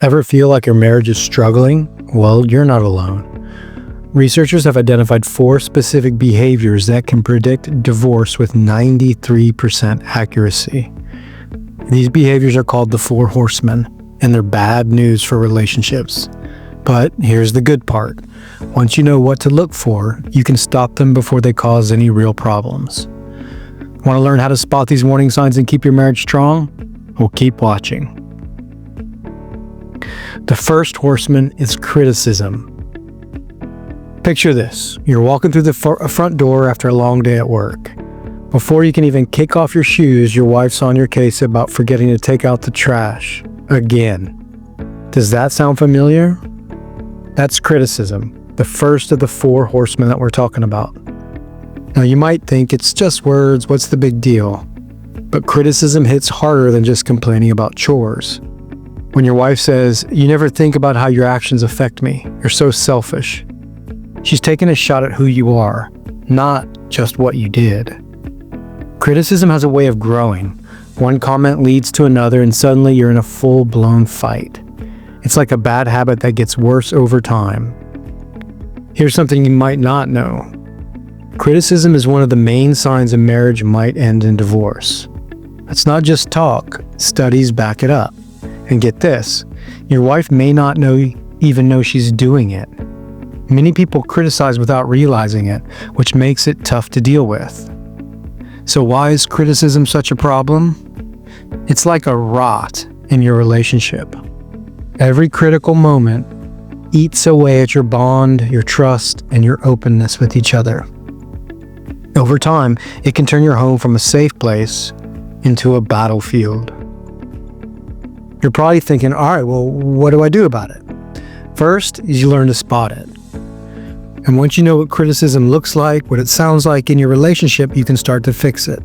Ever feel like your marriage is struggling? Well, you're not alone. Researchers have identified 4 specific behaviors that can predict divorce with 93% accuracy. These behaviors are called the 4 Horsemen, and they're bad news for relationships. But here's the good part. Once you know what to look for, you can stop them before they cause any real problems. Want to learn how to spot these warning signs and keep your marriage strong? Well, keep watching. The first horseman is criticism. Picture this. You're walking through the front door after a long day at work. Before you can even kick off your shoes, your wife's on your case about forgetting to take out the trash again. Does that sound familiar? That's criticism, the first of the 4 horsemen that we're talking about. Now you might think it's just words, what's the big deal? But criticism hits harder than just complaining about chores. When your wife says, "You never think about how your actions affect me. You're so selfish." She's taking a shot at who you are, not just what you did. Criticism has a way of growing. One comment leads to another and suddenly you're in a full-blown fight. It's like a bad habit that gets worse over time. Here's something you might not know. Criticism is one of the main signs a marriage might end in divorce. It's not just talk, studies back it up. And get this, your wife may not even know she's doing it. Many people criticize without realizing it, which makes it tough to deal with. So why is criticism such a problem? It's like a rot in your relationship. Every critical moment eats away at your bond, your trust, and your openness with each other. Over time, it can turn your home from a safe place into a battlefield. You're probably thinking, all right, well, what do I do about it? First is you learn to spot it. And once you know what criticism looks like, what it sounds like in your relationship, you can start to fix it.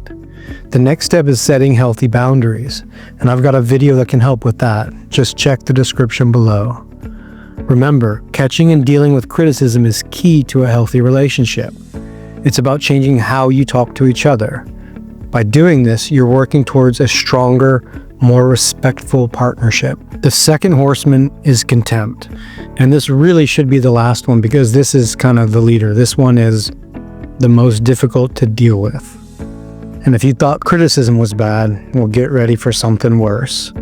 The next step is setting healthy boundaries. And I've got a video that can help with that. Just check the description below. Remember, catching and dealing with criticism is key to a healthy relationship. It's about changing how you talk to each other. By doing this, you're working towards a stronger, more respectful partnership. The second horseman is contempt. And this really should be the last one because this is kind of the leader. This one is the most difficult to deal with. And if you thought criticism was bad, well, get ready for something worse.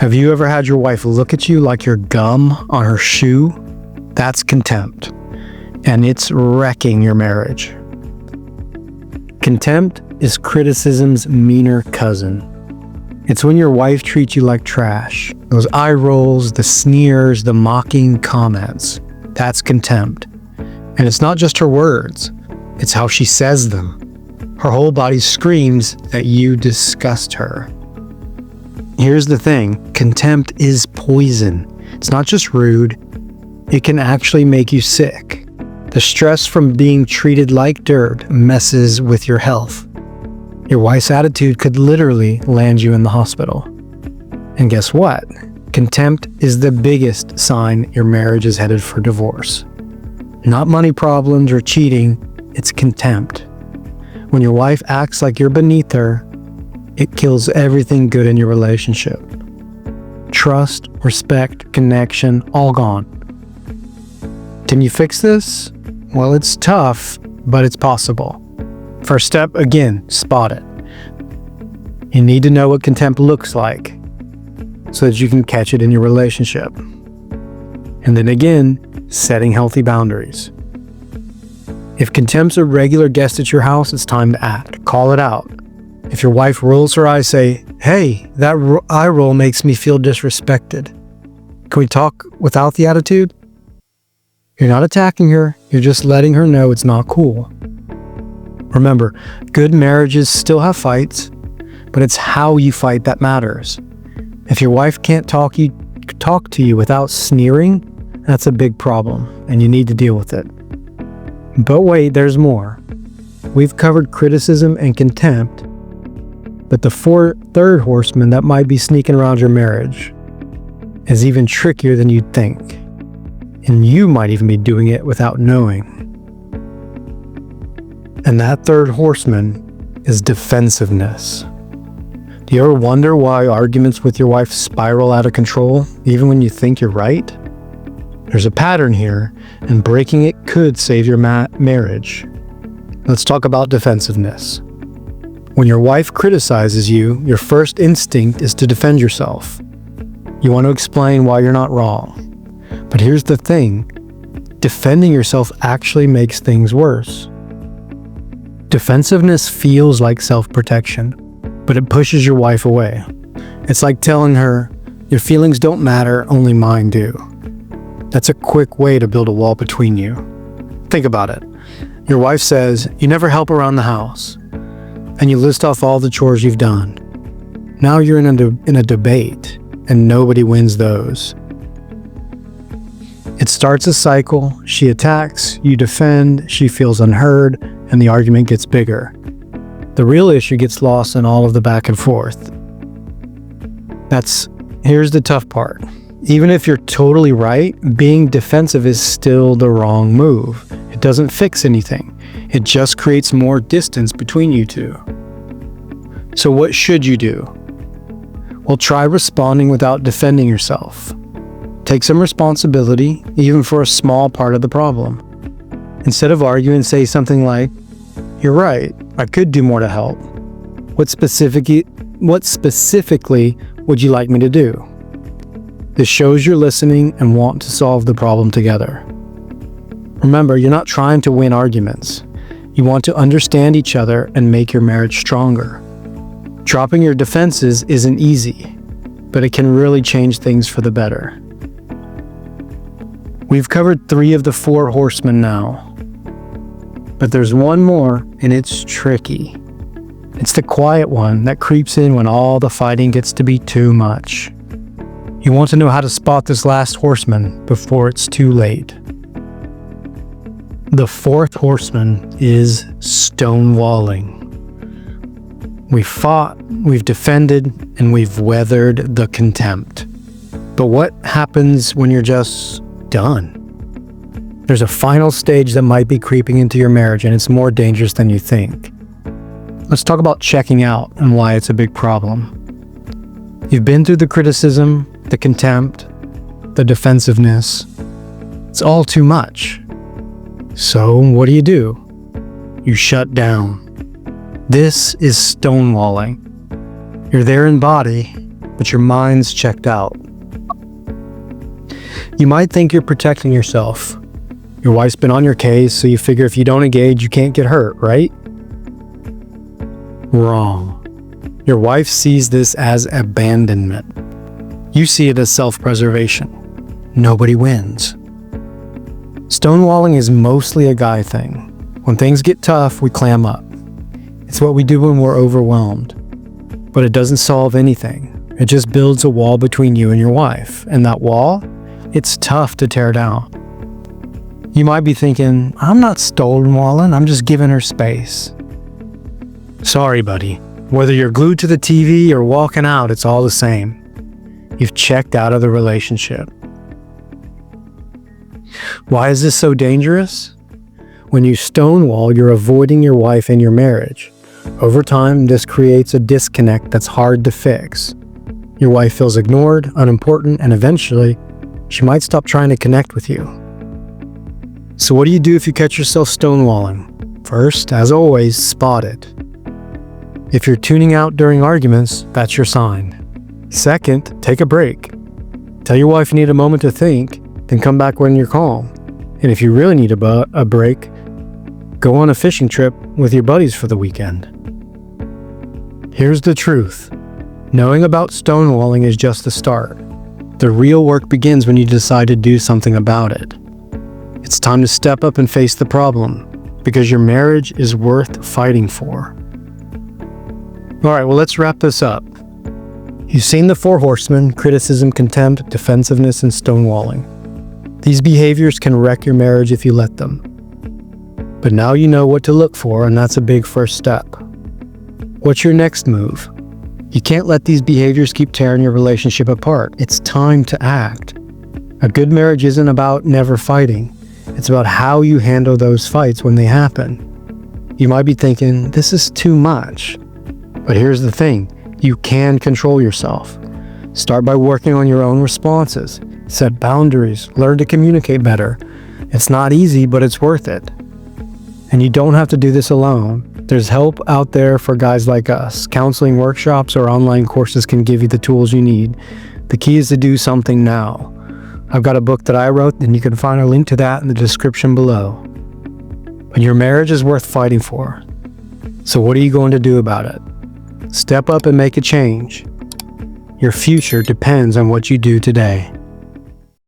Have you ever had your wife look at you like you're gum on her shoe? That's contempt. And it's wrecking your marriage. Contempt is criticism's meaner cousin. It's when your wife treats you like trash. Those eye rolls, the sneers, the mocking comments. That's contempt. And it's not just her words. It's how she says them. Her whole body screams that you disgust her. Here's the thing. Contempt is poison. It's not just rude. It can actually make you sick. The stress from being treated like dirt messes with your health. Your wife's attitude could literally land you in the hospital. And guess what? Contempt is the biggest sign your marriage is headed for divorce. Not money problems or cheating, it's contempt. When your wife acts like you're beneath her, it kills everything good in your relationship. Trust, respect, connection, all gone. Can you fix this? Well, it's tough, but it's possible. First step, again, spot it. You need to know what contempt looks like so that you can catch it in your relationship. And then again, setting healthy boundaries. If contempt's a regular guest at your house, it's time to act. Call it out. If your wife rolls her eyes, say, "Hey, that eye roll makes me feel disrespected. Can we talk without the attitude?" You're not attacking her, you're just letting her know it's not cool. Remember, good marriages still have fights, but it's how you fight that matters. If your wife can't talk to you without sneering, that's a big problem, and you need to deal with it. But wait, there's more. We've covered criticism and contempt, but the third horseman that might be sneaking around your marriage is even trickier than you'd think, and you might even be doing it without knowing. And that third horseman is defensiveness. Do you ever wonder why arguments with your wife spiral out of control, even when you think you're right? There's a pattern here, and breaking it could save your marriage. Let's talk about defensiveness. When your wife criticizes you, your first instinct is to defend yourself. You want to explain why you're not wrong. But here's the thing, defending yourself actually makes things worse. Defensiveness feels like self-protection, but it pushes your wife away. It's like telling her, your feelings don't matter, only mine do. That's a quick way to build a wall between you. Think about it. Your wife says, you never help around the house, and you list off all the chores you've done. Now you're in a debate, and nobody wins those. It starts a cycle. She attacks, you defend, she feels unheard, and the argument gets bigger. The real issue gets lost in all of the back and forth. Here's the tough part. Even if you're totally right, being defensive is still the wrong move. It doesn't fix anything. It just creates more distance between you two. So what should you do? Well, try responding without defending yourself. Take some responsibility, even for a small part of the problem. Instead of arguing, say something like, you're right, I could do more to help. What specifically would you like me to do? This shows you're listening and want to solve the problem together. Remember, you're not trying to win arguments. You want to understand each other and make your marriage stronger. Dropping your defenses isn't easy, but it can really change things for the better. We've covered 3 of the 4 horsemen now, but there's one more, and it's tricky. It's the quiet one that creeps in when all the fighting gets to be too much. You want to know how to spot this last horseman before it's too late. The 4th horseman is stonewalling. We've fought, we've defended, and we've weathered the contempt. But what happens when you're just done? There's a final stage that might be creeping into your marriage, and it's more dangerous than you think. Let's talk about checking out and why it's a big problem. You've been through the criticism, the contempt, the defensiveness. It's all too much. So what do? You shut down. This is stonewalling. You're there in body, but your mind's checked out. You might think you're protecting yourself. Your wife's been on your case, so you figure if you don't engage, you can't get hurt, right? Wrong. Your wife sees this as abandonment. You see it as self-preservation. Nobody wins. Stonewalling is mostly a guy thing. When things get tough, we clam up. It's what we do when we're overwhelmed. But it doesn't solve anything. It just builds a wall between you and your wife. And that wall, it's tough to tear down. You might be thinking, I'm not stonewalling, I'm just giving her space. Sorry, buddy. Whether you're glued to the TV or walking out, it's all the same. You've checked out of the relationship. Why is this so dangerous? When you stonewall, you're avoiding your wife and your marriage. Over time, this creates a disconnect that's hard to fix. Your wife feels ignored, unimportant, and eventually, she might stop trying to connect with you. So what do you do if you catch yourself stonewalling? First, as always, spot it. If you're tuning out during arguments, that's your sign. Second, take a break. Tell your wife you need a moment to think, then come back when you're calm. And if you really need a break, go on a fishing trip with your buddies for the weekend. Here's the truth. Knowing about stonewalling is just the start. The real work begins when you decide to do something about it. It's time to step up and face the problem, because your marriage is worth fighting for. Alright, well, let's wrap this up. You've seen the 4 horsemen: criticism, contempt, defensiveness, and stonewalling. These behaviors can wreck your marriage if you let them. But now you know what to look for, and that's a big first step. What's your next move? You can't let these behaviors keep tearing your relationship apart. It's time to act. A good marriage isn't about never fighting. It's about how you handle those fights when they happen. You might be thinking, this is too much. But here's the thing. You can control yourself. Start by working on your own responses. Set boundaries. Learn to communicate better. It's not easy, but it's worth it. And you don't have to do this alone. There's help out there for guys like us. Counseling workshops or online courses can give you the tools you need. The key is to do something now. I've got a book that I wrote, and you can find a link to that in the description below. But your marriage is worth fighting for. So what are you going to do about it? Step up and make a change. Your future depends on what you do today.